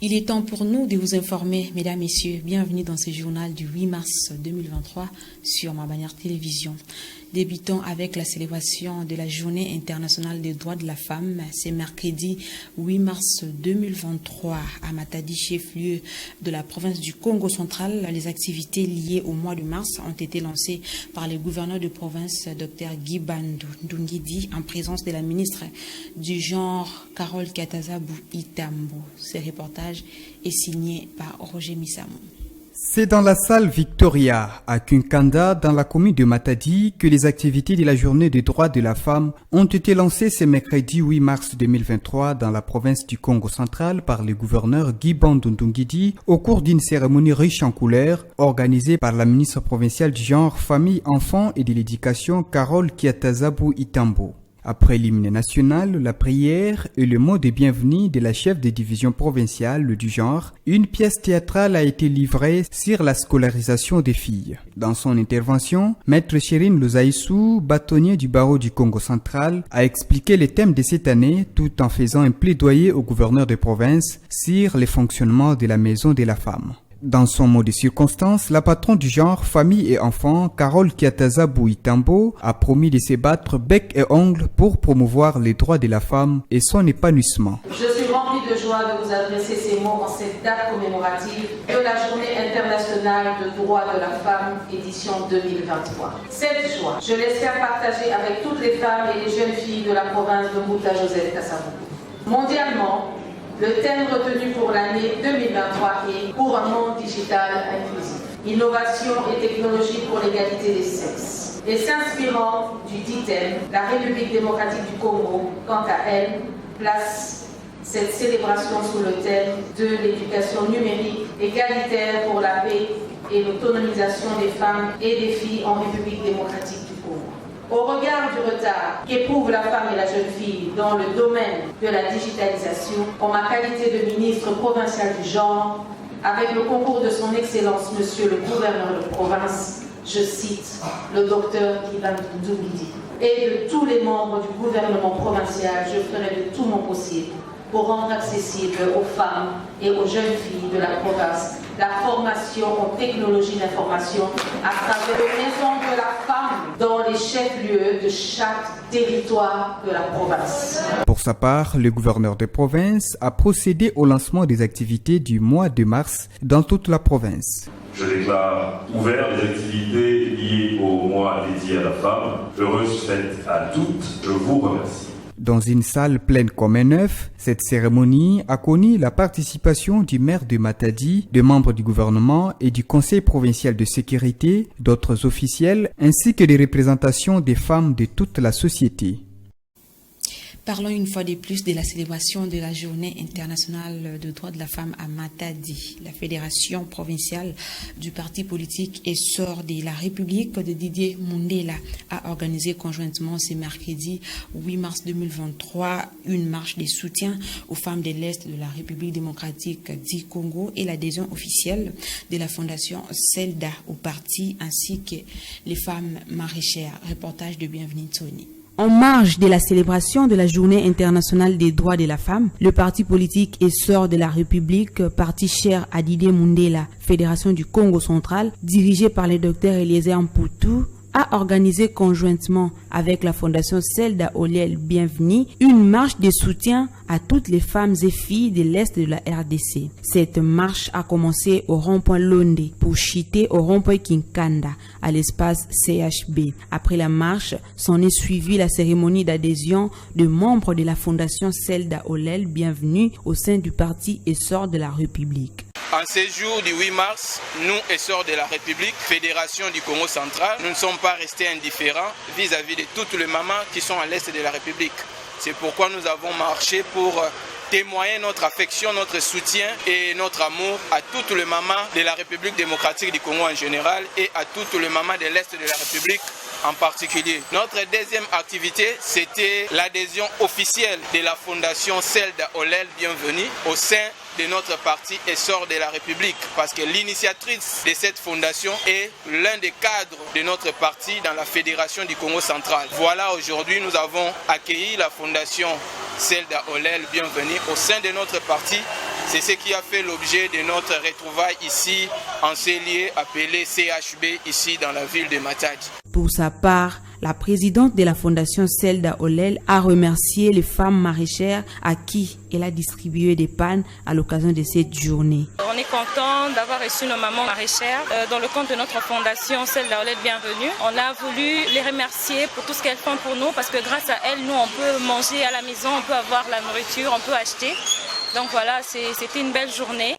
Il est temps pour nous de vous informer, mesdames, messieurs. Bienvenue dans ce journal du 8 mars 2023 sur Ma Bannière Télévision. Débutons avec la célébration de la Journée internationale des droits de la femme. C'est mercredi 8 mars 2023 à Matadi, chef-lieu de la province du Congo central. Les activités liées au mois de mars ont été lancées par le gouverneur de province, Dr Guy-Bandou Ndungidi, en présence de la ministre du genre, Carole Kiataza Bou-Itambo. Ce reportage est signé par Roger Missamou. C'est dans la salle Victoria, à Kunkanda, dans la commune de Matadi, que les activités de la Journée des droits de la femme ont été lancées ce mercredi 8 mars 2023 dans la province du Congo central par le gouverneur Guy-Bandou Ndungidi au cours d'une cérémonie riche en couleurs organisée par la ministre provinciale du genre, famille, enfants et de l'éducation, Carole Kiataza Bou-Itambo. Après l'hymne national, la prière et le mot de bienvenue de la chef de division provinciale du genre, une pièce théâtrale a été livrée sur la scolarisation des filles. Dans son intervention, Maître Chérine Lozaïsou, bâtonnier du barreau du Congo central, a expliqué les thèmes de cette année tout en faisant un plaidoyer au gouverneur de province sur le fonctionnement de la maison de la femme. Dans son mot de circonstance, la patronne du genre, famille et enfants, Carole Kiataza Bou-Itambo, a promis de se battre bec et ongle pour promouvoir les droits de la femme et son épanouissement. Je suis remplie de joie de vous adresser ces mots en cette date commémorative de la Journée internationale de droits de la femme, édition 2023. Cette joie, je l'espère partager avec toutes les femmes et les jeunes filles de la province de Bouta-Joseph Kasavubu. Mondialement, le thème retenu pour l'année 2023 est « Pour un monde digital inclusif, innovation et technologie pour l'égalité des sexes ». Et s'inspirant du dit thème, la République démocratique du Congo, quant à elle, place cette célébration sous le thème de l'éducation numérique égalitaire pour la paix et l'autonomisation des femmes et des filles en République démocratique du Congo. Au regard du retard qu'éprouve la femme et la jeune fille dans le domaine de la digitalisation, en ma qualité de ministre provincial du genre, avec le concours de son Excellence, Monsieur le gouverneur de province, je cite le docteur Guy-Bandou Ndungidi, et de tous les membres du gouvernement provincial, je ferai de tout mon possible pour rendre accessible aux femmes et aux jeunes filles de la province la formation en technologie d'information à travers les maisons de la femme dans les chefs-lieux de chaque territoire de la province. Pour sa part, le gouverneur de province a procédé au lancement des activités du mois de mars dans toute la province. Je déclare ouvert les activités liées au mois dédié à la femme. Heureuse fête à toutes, je vous remercie. Dans une salle pleine comme un œuf, cette cérémonie a connu la participation du maire de Matadi, de membres du gouvernement et du conseil provincial de sécurité, d'autres officiels, ainsi que des représentations des femmes de toute la société. Parlons une fois de plus de la célébration de la Journée internationale des droits de la femme à Matadi. La fédération provinciale du parti politique Essor de la République de Didier Mundela a organisé conjointement ce mercredi 8 mars 2023 une marche de soutien aux femmes de l'Est de la République démocratique du Congo et l'adhésion officielle de la fondation CELDA au parti ainsi que les femmes maraîchères. Reportage de Bienvenue Tony. En marge de la célébration de la Journée internationale des droits de la femme, le parti politique Essor de la République, parti cher à Didier Mundela, Fédération du Congo central, dirigé par le docteur Eliezer Mputu, a organisé conjointement avec la fondation Selda Oliel Bienvenue une marche de soutien à toutes les femmes et filles de l'Est de la RDC. Cette marche a commencé au rond-point Londe pour chuter au rond-point Kinkanda à l'espace CHB. Après la marche, s'en est suivie la cérémonie d'adhésion de membres de la fondation Selda Oliel Bienvenue au sein du parti Essor de la République. En ces jours du 8 mars, nous, essors de la République, Fédération du Congo central, nous ne sommes pas restés indifférents vis-à-vis de toutes les mamans qui sont à l'est de la République. C'est pourquoi nous avons marché pour témoigner notre affection, notre soutien et notre amour à toutes les mamans de la République démocratique du Congo en général et à toutes les mamans de l'Est de la République en particulier. Notre deuxième activité, c'était l'adhésion officielle de la fondation Selda Olel Bienvenue au sein de notre parti Essor de la République, parce que l'initiatrice de cette fondation est l'un des cadres de notre parti dans la Fédération du Congo central. Voilà, aujourd'hui, nous avons accueilli la fondation Selda Olel Bienvenue au sein de notre parti. C'est ce qui a fait l'objet de notre retrouvaille ici en ce lieu appelé CHB, ici dans la ville de Matadi. Pour sa part, la présidente de la fondation Selda Olel a remercié les femmes maraîchères à qui elle a distribué des pannes à l'occasion de cette journée. On est content d'avoir reçu nos mamans maraîchères dans le compte de notre fondation Selda Olel Bienvenue. On a voulu les remercier pour tout ce qu'elles font pour nous parce que grâce à elles, nous, on peut manger à la maison, on peut avoir la nourriture, on peut acheter. Donc voilà, c'était une belle journée.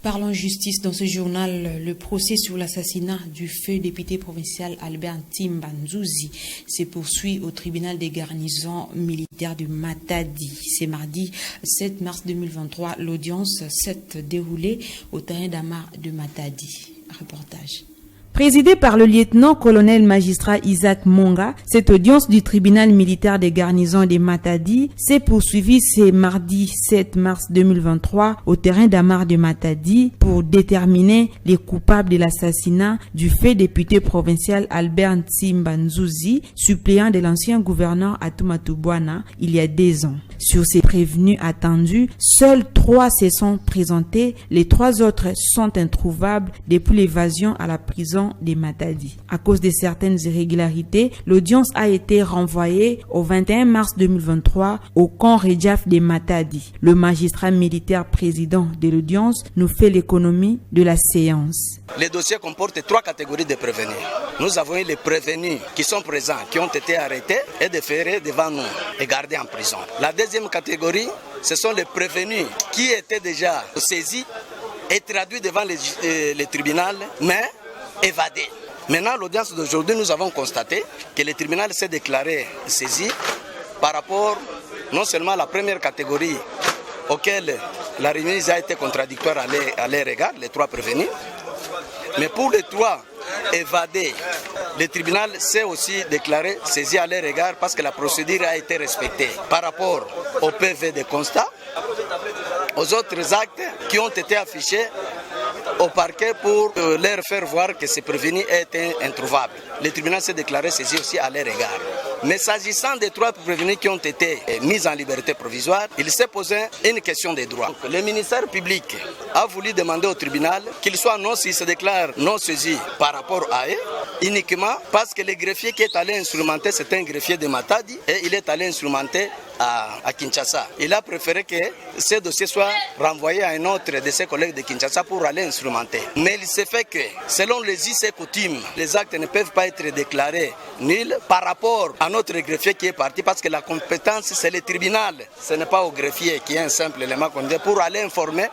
Parlons justice dans ce journal. Le procès sur l'assassinat du feu député provincial Albert Ntimba Nzuzi se poursuit au tribunal des garnisons militaires de Matadi. C'est mardi 7 mars 2023. L'audience s'est déroulée au terrain d'Amar de Matadi. Reportage. Présidée par le lieutenant-colonel magistrat Isaac Monga, cette audience du tribunal militaire des garnisons de Matadi s'est poursuivie ce mardi 7 mars 2023 au terrain d'Amar de Matadi pour déterminer les coupables de l'assassinat du fait député provincial Albert Ntimba Nzuzi, suppléant de l'ancien gouverneur Atumatu Bwana il y a 2 ans. Sur ces prévenus attendus, seuls 3 se sont présentés, les 3 autres sont introuvables depuis l'évasion à la prison de Matadi. À cause de certaines irrégularités, l'audience a été renvoyée au 21 mars 2023 au camp Redjaf de Matadi. Le magistrat militaire président de l'audience nous fait l'économie de la séance. Les dossiers comportent 3 catégories de prévenus. Nous avons eu les prévenus qui sont présents, qui ont été arrêtés et déférés devant nous et gardés en prison. La deuxième catégorie, ce sont les prévenus qui étaient déjà saisis et traduits devant les tribunaux, mais évadés. Maintenant, l'audience d'aujourd'hui, nous avons constaté que le tribunal s'est déclaré saisi par rapport non seulement à la première catégorie auquel la remise a été contradictoire à leur égard, les 3 prévenus, mais pour les 3 évadés, le tribunal s'est aussi déclaré saisi à leur égard parce que la procédure a été respectée par rapport au PV de constat, aux autres actes qui ont été affichés au parquet pour leur faire voir que ces prévenus étaient introuvables. Le tribunal s'est déclaré saisi aussi à leur égard. Mais s'agissant des 3 prévenus qui ont été mis en liberté provisoire, il s'est posé une question des droits. Le ministère public a voulu demander au tribunal qu'il soit s'il se déclare non saisi par rapport à eux, uniquement parce que le greffier qui est allé instrumenter, c'est un greffier de Matadi et il est allé instrumenter à Kinshasa. Il a préféré que ce dossier soit renvoyé à un autre de ses collègues de Kinshasa pour aller instrumenter. Mais il s'est fait que, selon les us et coutumes, les actes ne peuvent pas être déclarés nuls par rapport à notre greffier qui est parti parce que la compétence, c'est le tribunal. Ce n'est pas au greffier qui est un simple élément qu'on dit pour aller informer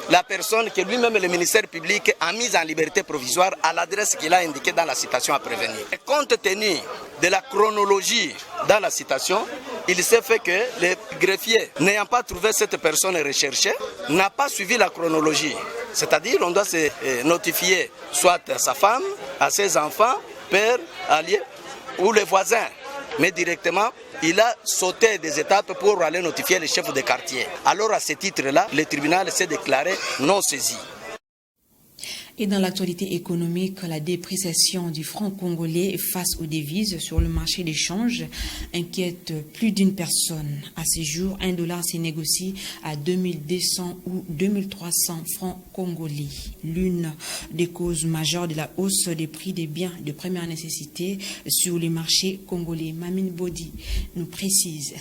la personne que lui-même le ministère public a mise en liberté provisoire à l'adresse qu'il a indiquée dans la citation à prévenir. Et compte tenu de la chronologie dans la citation, il s'est fait que le greffier, n'ayant pas trouvé cette personne recherchée, n'a pas suivi la chronologie. C'est-à-dire on doit se notifier soit à sa femme, à ses enfants, père, allié ou les voisins. Mais directement, il a sauté des étapes pour aller notifier les chefs de quartier. Alors à ce titre-là, le tribunal s'est déclaré non saisi. Et dans l'actualité économique, la dépréciation du franc congolais face aux devises sur le marché d'échange inquiète plus d'une personne. À ce jour, $1 se négocie à 2200 ou 2300 francs congolais. L'une des causes majeures de la hausse des prix des biens de première nécessité sur les marchés congolais. Mamine Bodi nous précise.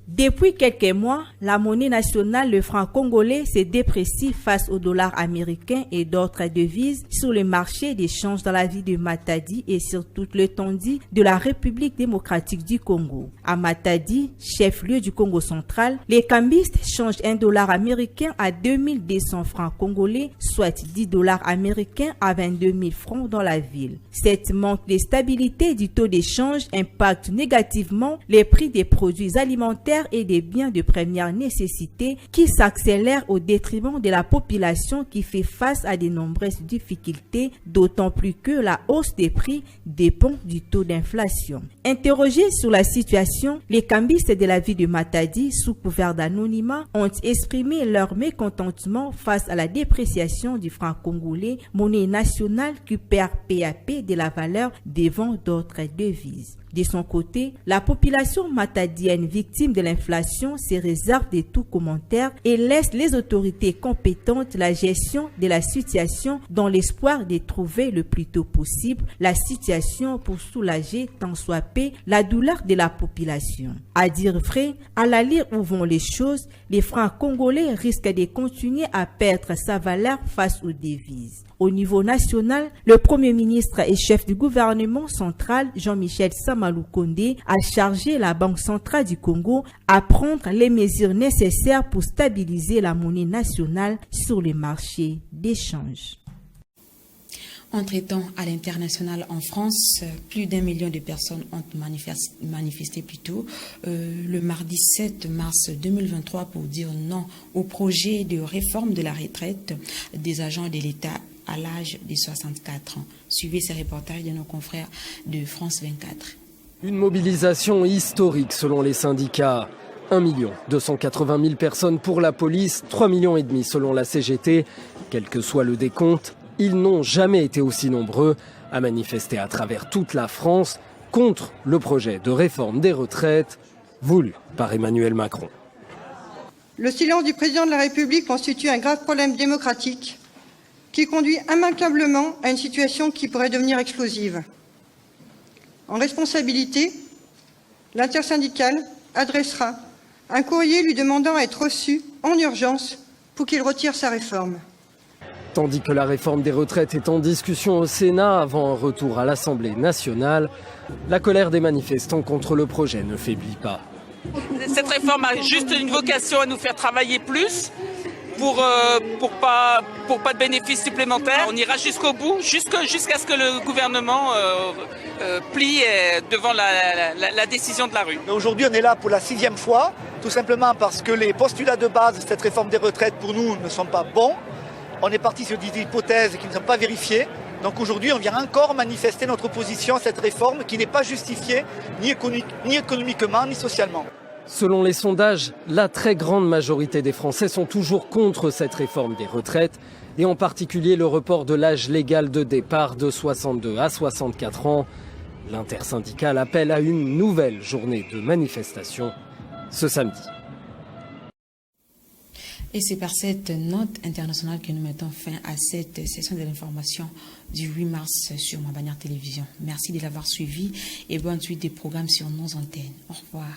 Depuis quelques mois, la monnaie nationale, le franc congolais, se déprécie face au dollar américain et d'autres devises sur le marché d'échange dans la ville de Matadi et sur toute l'étendue de la République démocratique du Congo. À Matadi, chef-lieu du Congo central, les cambistes changent un dollar américain à 2200 francs congolais, soit 10 dollars américains à 22 000 francs dans la ville. Cette manque de stabilité du taux d'échange impacte négativement les prix des produits alimentaires et des biens de première nécessité qui s'accélèrent au détriment de la population qui fait face à de nombreuses difficultés, d'autant plus que la hausse des prix dépend du taux d'inflation. Interrogés sur la situation, les cambistes de la ville de Matadi, sous couvert d'anonymat, ont exprimé leur mécontentement face à la dépréciation du franc congolais, monnaie nationale qui perd peu à peu de la valeur devant d'autres devises. De son côté, la population matadienne victime de l'inflation se réserve de tout commentaire et laisse les autorités compétentes la gestion de la situation dans l'espoir de trouver le plus tôt possible la situation pour soulager tant soit peu la douleur de la population. À dire vrai, à la lire où vont les choses, les francs congolais risquent de continuer à perdre sa valeur face aux devises. Au niveau national, le Premier ministre et chef du gouvernement central, Jean-Michel Samalou Kondé, a chargé la Banque centrale du Congo à prendre les mesures nécessaires pour stabiliser la monnaie nationale sur les marchés d'échange. Entre-temps, à l'international en France, plus d'1 million de personnes ont manifesté le mardi 7 mars 2023 pour dire non au projet de réforme de la retraite des agents de l'État à l'âge de 64 ans. Suivez ces reportages de nos confrères de France 24. Une mobilisation historique selon les syndicats. 1 280 000 personnes pour la police, 3,5 millions selon la CGT. Quel que soit le décompte, ils n'ont jamais été aussi nombreux à manifester à travers toute la France contre le projet de réforme des retraites voulu par Emmanuel Macron. Le silence du président de la République constitue un grave problème démocratique qui conduit immanquablement à une situation qui pourrait devenir explosive. En responsabilité, l'intersyndicale adressera un courrier lui demandant à être reçu en urgence pour qu'il retire sa réforme. Tandis que la réforme des retraites est en discussion au Sénat avant un retour à l'Assemblée nationale, la colère des manifestants contre le projet ne faiblit pas. Cette réforme a juste une vocation à nous faire travailler plus pour pas de bénéfices supplémentaires. On ira jusqu'au bout, jusqu'à ce que le gouvernement plie devant la décision de la rue. Aujourd'hui, on est là pour la 6e fois, tout simplement parce que les postulats de base de cette réforme des retraites, pour nous, ne sont pas bons. On est parti sur des hypothèses qui ne sont pas vérifiées. Donc aujourd'hui, on vient encore manifester notre opposition à cette réforme qui n'est pas justifiée ni économiquement ni socialement. Selon les sondages, la très grande majorité des Français sont toujours contre cette réforme des retraites et en particulier le report de l'âge légal de départ de 62 à 64 ans. L'intersyndicale appelle à une nouvelle journée de manifestation ce samedi. Et c'est par cette note internationale que nous mettons fin à cette session de l'information du 8 mars sur Ma Bannière Télévision. Merci de l'avoir suivi et bonne suite des programmes sur nos antennes. Au revoir.